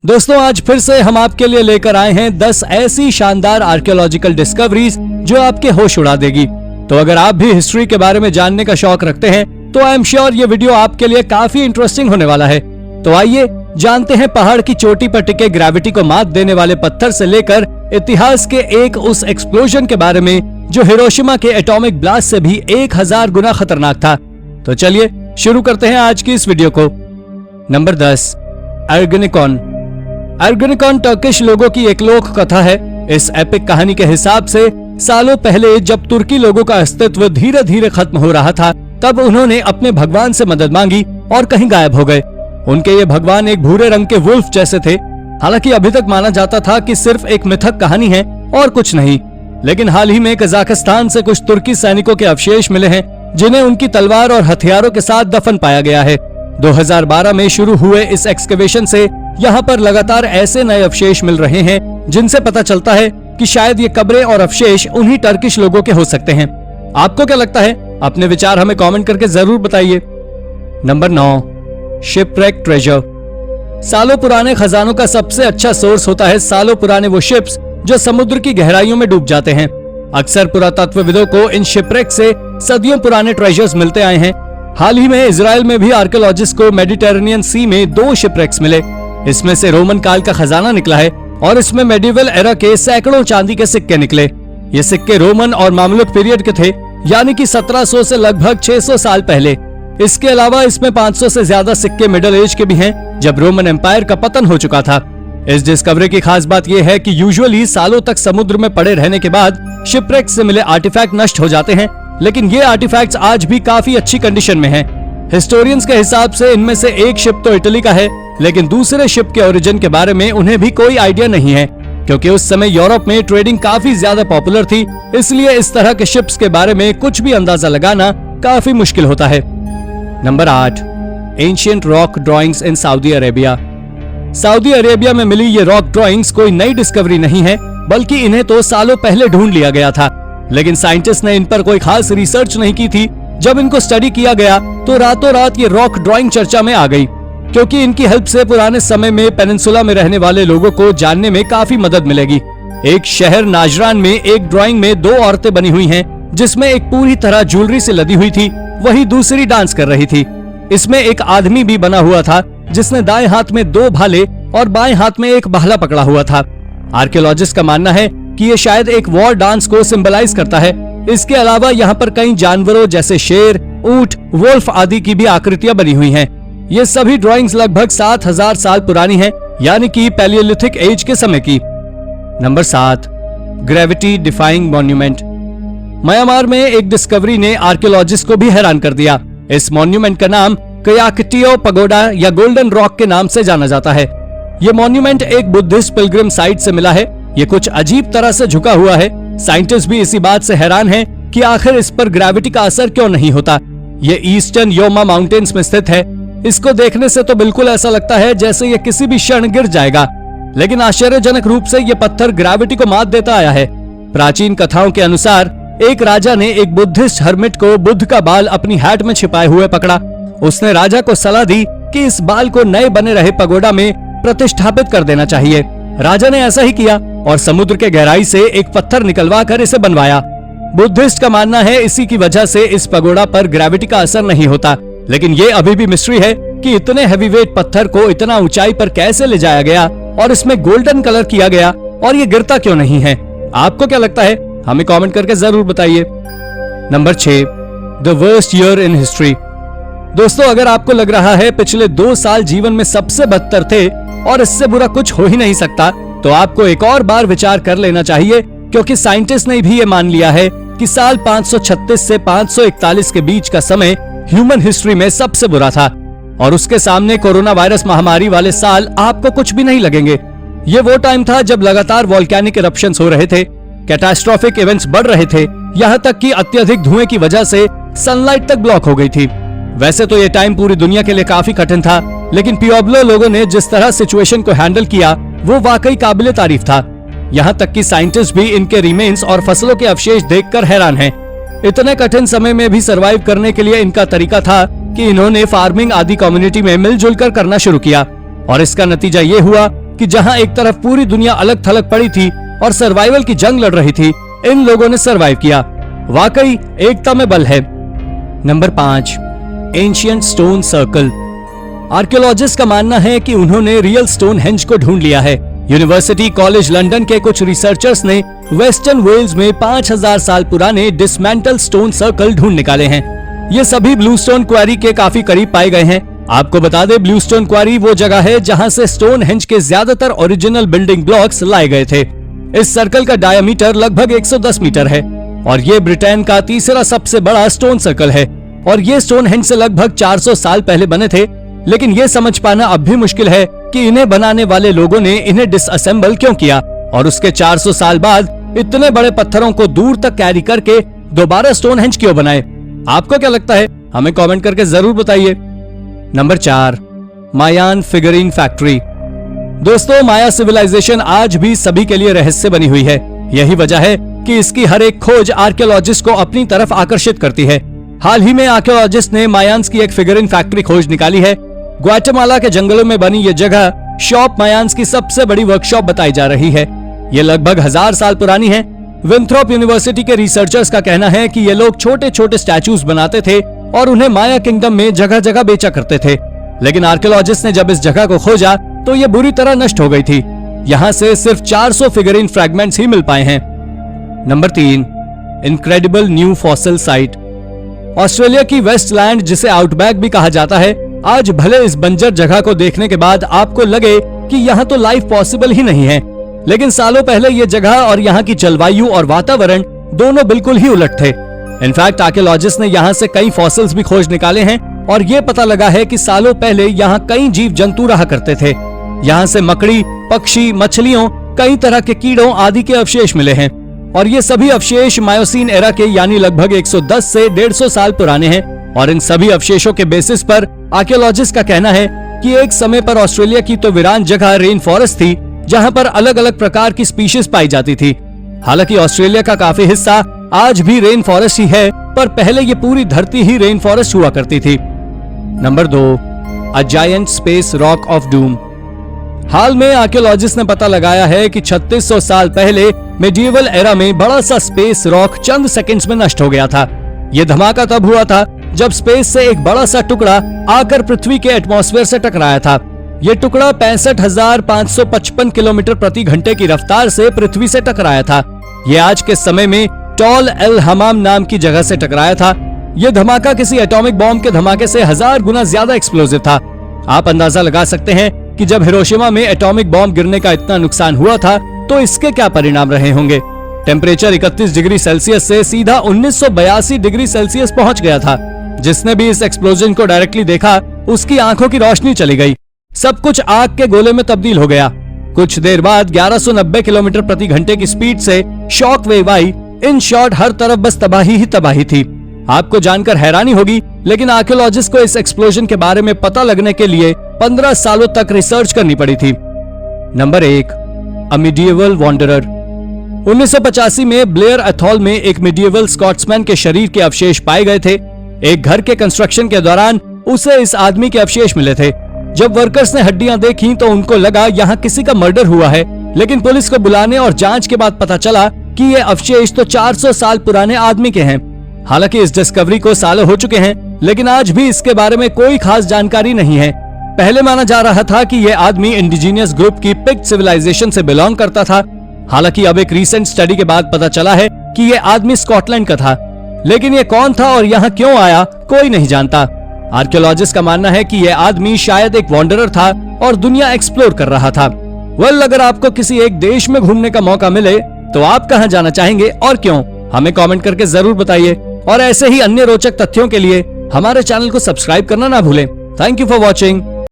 दोस्तों आज फिर से हम आपके लिए लेकर आए हैं 10 ऐसी शानदार आर्कियोलॉजिकल डिस्कवरीज जो आपके होश उड़ा देगी। तो अगर आप भी हिस्ट्री के बारे में जानने का शौक रखते हैं तो आई एम श्योर ये वीडियो आपके लिए काफी इंटरेस्टिंग होने वाला है। तो आइए जानते हैं पहाड़ की चोटी पर टिके ग्रेविटी को मात देने वाले पत्थर से लेकर इतिहास के एक उस एक्सप्लोजन के बारे में जो हिरोशिमा के एटॉमिक ब्लास्ट से भी 1000 गुना खतरनाक था। तो चलिए शुरू करते हैं आज की इस वीडियो को। नंबर 10, एर्गेनिकॉन। एर्गेनिकॉन टर्किश लोगों की एक लोक कथा है। इस एपिक कहानी के हिसाब से सालों पहले जब तुर्की लोगों का अस्तित्व धीरे धीरे खत्म हो रहा था तब उन्होंने अपने भगवान से मदद मांगी और कहीं गायब हो गए। उनके ये भगवान एक भूरे रंग के वुल्फ जैसे थे। हालांकि अभी तक माना जाता था कि सिर्फ एक मिथक कहानी है और कुछ नहीं, लेकिन हाल ही में कजाकिस्तान से कुछ तुर्की सैनिकों के अवशेष मिले हैं जिन्हें उनकी तलवार और हथियारों के साथ दफन पाया गया है। 2012 में शुरू हुए इस एक्सकवेशन से यहाँ पर लगातार ऐसे नए अवशेष मिल रहे हैं जिनसे पता चलता है कि शायद ये कब्रें और अवशेष उन्हीं टर्किश लोगों के हो सकते हैं। आपको क्या लगता है? अपने विचार हमें कमेंट करके जरूर बताइए। Number 9, shipwreck treasure. सालों पुराने खजानों का सबसे अच्छा सोर्स होता है सालों पुराने वो शिप्स जो समुद्र की गहराइयों में डूब जाते हैं। अक्सर पुरातत्वविदों को इन शिपरेक से सदियों पुराने ट्रेजर्स मिलते आए हैं। हाल ही में इजराइल में भी आर्कियोलॉजिस्ट को मेडिटेरेनियन सी में 2 शिपरेक्स मिले। इसमें से रोमन काल का खजाना निकला है और इसमें मेडिवल एरा के सैकड़ों चांदी के सिक्के निकले। ये सिक्के रोमन और मामलुक पीरियड के थे, यानी कि 1700 से लगभग 600 साल पहले। इसके अलावा इसमें 500 से ज्यादा सिक्के मिडिल एज के भी हैं, जब रोमन एम्पायर का पतन हो चुका था। इस डिस्कवरी की खास बात यह है कि यूजुअली सालों तक समुद्र में पड़े रहने के बाद शिपरेक से मिले आर्टिफैक्ट नष्ट हो जाते हैं, लेकिन ये आर्टिफैक्ट्स आज भी काफी अच्छी कंडीशन में हैं। हिस्टोरियंस के हिसाब से इनमें से एक शिप तो इटली का है, लेकिन दूसरे शिप के ओरिजिन के बारे में उन्हें भी कोई आइडिया नहीं है, क्योंकि उस समय यूरोप में ट्रेडिंग काफी ज्यादा पॉपुलर थी। इसलिए इस तरह के शिप्स के बारे में कुछ भी अंदाजा लगाना काफी मुश्किल होता है। Number 8, ancient rock drawings in Saudi Arabia. Saudi Arabia में मिली ये रॉक ड्राइंग्स कोई नई डिस्कवरी नहीं है, बल्कि इन्हें तो सालों पहले ढूंढ लिया गया था, लेकिन साइंटिस्ट ने इन पर कोई खास रिसर्च नहीं की थी। जब इनको स्टडी किया गया तो रातों रात ये रॉक ड्राइंग चर्चा में आ गई, क्योंकि इनकी हेल्प से पुराने समय में पेनिनसुला में रहने वाले लोगों को जानने में काफी मदद मिलेगी। एक शहर नाजरान में एक ड्राइंग में 2 औरतें बनी हुई हैं, जिसमें एक पूरी तरह ज्वेलरी से लदी हुई थी, वही दूसरी डांस कर रही थी। इसमें एक आदमी भी बना हुआ था जिसने दाएं हाथ में 2 भाले और बाएं हाथ में एक भाला पकड़ा हुआ था। आर्कियोलॉजिस्ट का मानना है कि ये शायद एक वॉर डांस को सिंबलाइज करता है। इसके अलावा यहाँ पर कई जानवरों जैसे शेर, ऊंट, वोल्फ आदि की भी आकृतियां बनी हुई हैं। ये सभी ड्राइंग्स लगभग 7000 साल पुरानी हैं, यानी कि पैलियोलिथिक एज के समय की। Number 7, gravity defying monument. Myanmar में एक डिस्कवरी ने आर्कियोलॉजिस्ट को भी हैरान कर दिया। इस मॉन्यूमेंट का नाम कयाकटियो पगोडा या गोल्डन रॉक के नाम से जाना जाता है। ये मॉन्यूमेंट एक बुद्धिस्ट पिलग्रिम साइट से मिला है। ये कुछ अजीब तरह से झुका हुआ है। साइंटिस्ट भी इसी बात से हैरान हैं कि आखिर इस पर ग्रेविटी का असर क्यों नहीं होता। ये ईस्टर्न योमा माउंटेन्स में स्थित है। इसको देखने से तो बिल्कुल ऐसा लगता है जैसे ये किसी भी क्षण गिर जाएगा, लेकिन आश्चर्यजनक रूप से ये पत्थर ग्रेविटी को मात देता आया है। प्राचीन कथाओं के अनुसार एक राजा ने एक बुद्धिस्ट हर्मिट को बुद्ध का बाल अपनी हैट में छिपाए हुए पकड़ा। उसने राजा को सलाह दी कि इस बाल को नए बने रहे पगोडा में प्रतिष्ठापित कर देना चाहिए। राजा ने ऐसा ही किया और समुद्र के गहराई से एक पत्थर निकलवा कर इसे बनवाया। बुद्धिस्ट का मानना है इसी की वजह से इस पगोडा पर ग्रेविटी का असर नहीं होता, लेकिन ये अभी भी मिस्ट्री है कि इतने हैवीवेट पत्थर को इतना ऊंचाई पर कैसे ले जाया गया और इसमें गोल्डन कलर किया गया और ये गिरता क्यों नहीं है। आपको क्या लगता है? हमें कमेंट करके जरूर बताइए। Number 6, the worst year in history. दोस्तों अगर आपको लग रहा है पिछले 2 साल जीवन में सबसे बदतर थे और इससे बुरा कुछ हो ही नहीं सकता, तो आपको एक और बार विचार कर लेना चाहिए, क्योंकि साइंटिस्ट ने भी ये मान लिया है कि साल 536 से 541 के बीच का समय ह्यूमन हिस्ट्री में सबसे बुरा था, और उसके सामने कोरोना वायरस महामारी वाले साल आपको कुछ भी नहीं लगेंगे। ये वो टाइम था जब लगातार वोल्केनिक इरप्शंस हो रहे थे, कैटास्ट्रोफिक इवेंट्स बढ़ रहे थे, यहाँ तक कि अत्यधिक धुएं की वजह से सनलाइट तक ब्लॉक हो गई थी। वैसे तो ये टाइम पूरी दुनिया के लिए काफी कठिन था, लेकिन पियोब्लो लोगों ने जिस तरह सिचुएशन को हैंडल किया वो वाकई काबिले तारीफ था। यहाँ तक कि साइंटिस्ट भी इनके रिमेन्स और फसलों के अवशेष देखकर हैरान हैं। इतने कठिन समय में भी सरवाइव करने के लिए इनका तरीका था कि इन्होंने फार्मिंग आदि कम्युनिटी में मिलजुल कर करना शुरू किया, और इसका नतीजा ये हुआ कि जहां एक तरफ पूरी दुनिया अलग थलग पड़ी थी और सर्वाइवल की जंग लड़ रही थी, इन लोगों ने सर्वाइव किया। वाकई एकता में बल है। Number 5, ancient stone circle. Archaeologist का मानना है कि उन्होंने रियल स्टोनहेंज को ढूंढ लिया है। यूनिवर्सिटी कॉलेज लंदन के कुछ रिसर्चर्स ने वेस्टर्न वेल्स में 5000 साल पुराने डिसमेंटल स्टोन सर्कल ढूंढ निकाले हैं। ये सभी ब्लूस्टोन क्वारी के काफी करीब पाए गए हैं। आपको बता दें, ब्लूस्टोन क्वारी वो जगह है जहां से स्टोनहेंज के ज्यादातर ओरिजिनल बिल्डिंग ब्लॉक्स लाए गए थे। इस सर्कल का डायमीटर लगभग 110 मीटर है और ये ब्रिटेन का तीसरा सबसे बड़ा स्टोन सर्कल है और ये स्टोनहेंज से लगभग 400 साल पहले बने थे। लेकिन ये समझ पाना अब भी मुश्किल है कि इन्हें बनाने वाले लोगों ने इन्हें डिसअसेंबल क्यों किया और उसके 400 साल बाद इतने बड़े पत्थरों को दूर तक कैरी करके दोबारा स्टोनहेंज क्यों बनाए। आपको क्या लगता है? हमें कमेंट करके जरूर बताइए। नंबर 4, मायान फिगरिन फैक्ट्री। दोस्तों, माया सिविलाइजेशन आज भी सभी के लिए रहस्य बनी हुई है। यही वजह है कि इसकी हर एक खोज आर्कियोलॉजिस्ट को अपनी तरफ आकर्षित करती है। हाल ही में आर्कियोलॉजिस्ट ने मायान्स की एक फिगरिन फैक्ट्री खोज निकाली है। ग्वाटेमाला के जंगलों में बनी ये जगह शॉप मायान्स की सबसे बड़ी वर्कशॉप बताई जा रही है। ये लगभग 1000 साल पुरानी है। विंथ्रोप यूनिवर्सिटी के रिसर्चर्स का कहना है कि ये लोग छोटे छोटे स्टैचूज बनाते थे और उन्हें माया किंगडम में जगह जगह बेचा करते थे। लेकिन आर्कियोलॉजिस्ट ने जब इस जगह को खोजा तो ये बुरी तरह नष्ट हो गई थी। यहाँ से सिर्फ 400 फिगरिन फ्रैगमेंट्स ही मिल पाए हैं। Number 3, incredible new fossil site. Australia की वेस्टलैंड, जिसे आउटबैक भी कहा जाता है, आज भले इस बंजर जगह को देखने के बाद आपको लगे कि यहाँ तो लाइफ पॉसिबल ही नहीं है, लेकिन सालों पहले ये जगह और यहाँ की जलवायु और वातावरण दोनों बिल्कुल ही उलट थे। इनफैक्ट आर्कियोलॉजिस्ट ने यहाँ से कई फॉसिल्स भी खोज निकाले हैं और ये पता लगा है कि सालों पहले यहाँ कई जीव जंतु रहा करते थे। यहाँ से मकड़ी, पक्षी, मछलियों, कई तरह के कीड़ों आदि के अवशेष मिले हैं और ये सभी अवशेष मायोसीन एरा के यानी लगभग 110 से 150 साल पुराने हैं। और इन सभी अवशेषों के बेसिस पर आर्कियोलॉजिस्ट का कहना है कि एक समय पर ऑस्ट्रेलिया की तो वीरान जगह रेन फॉरेस्ट थी, जहां पर अलग अलग प्रकार की स्पीशीज पाई जाती थी। हालांकि ऑस्ट्रेलिया का काफी हिस्सा आज भी रेन फॉरेस्ट ही है, पर पहले ये पूरी धरती ही रेन फॉरेस्ट हुआ करती थी। Number 2, a giant space rock of doom. हाल में आर्कियोलॉजिस्ट ने पता लगाया है कि 3600 साल पहले मेडिएवल एरा में बड़ा सा स्पेस रॉक चंद सेकंड्स में नष्ट हो गया था। ये धमाका तब हुआ था जब स्पेस से एक बड़ा सा टुकड़ा आकर पृथ्वी के एटमॉस्फेयर से टकराया था। ये टुकड़ा 65,555 किलोमीटर प्रति घंटे की रफ्तार से पृथ्वी से टकराया था। ये आज के समय में टॉल एल हमाम नाम की जगह से टकराया था। ये धमाका किसी एटॉमिक बॉम्ब के धमाके से 1000 गुना ज्यादा एक्सप्लोसिव था। आप अंदाजा लगा सकते हैं कि जब हिरोशिमा में एटॉमिक बॉम्ब गिरने का इतना नुकसान हुआ था तो इसके क्या परिणाम रहे होंगे। टेम्परेचर 31 डिग्री सेल्सियस से सीधा 1982 डिग्री सेल्सियस पहुंच गया था। जिसने भी इस एक्सप्लोजन को डायरेक्टली देखा उसकी आंखों की रोशनी चली गई। सब कुछ आग के गोले में तब्दील हो गया। कुछ देर बाद 1190 किलोमीटर प्रति घंटे की स्पीड से शॉक वेव आई। इन शॉर्ट हर तरफ बस तबाही ही तबाही थी। आपको जानकर हैरानी होगी, लेकिन आर्कियोलॉजिस्ट को इस एक्सप्लोजन के बारे में पता लगने के लिए 15 सालों तक रिसर्च करनी पड़ी थी। नंबर 1, अ मिडिएवल वॉन्डरर। 1985 में ब्लेयर एथॉल में एक मिडिएवल स्कॉट्समैन के शरीर के अवशेष पाए गए थे। एक घर के कंस्ट्रक्शन के दौरान उसे इस आदमी के अवशेष मिले थे। जब वर्कर्स ने हड्डियां देखी तो उनको लगा यहाँ किसी का मर्डर हुआ है, लेकिन पुलिस को बुलाने और जांच के बाद पता चला कि ये अवशेष तो 400 साल पुराने आदमी के हैं। हालांकि इस डिस्कवरी को सालों हो चुके हैं, लेकिन आज भी इसके बारे में कोई खास जानकारी नहीं है। पहले माना जा रहा था कि यह आदमी इंडिजीनियस ग्रुप की पिक्ट सिविलाइजेशन से बिलोंग करता था। हालांकि अब एक रीसेंट स्टडी के बाद पता चला है कि यह आदमी स्कॉटलैंड का था, लेकिन ये कौन था और यहाँ क्यों आया कोई नहीं जानता। आर्कियोलॉजिस्ट का मानना है कि यह आदमी शायद एक वॉन्डरर था और दुनिया एक्सप्लोर कर रहा था। अगर आपको किसी एक देश में घूमने का मौका मिले तो आप कहाँ जाना चाहेंगे और क्यों? हमें कमेंट करके जरूर बताइए और ऐसे ही अन्य रोचक तथ्यों के लिए हमारे चैनल को सब्सक्राइब करना ना भूलें। Thank you for watching.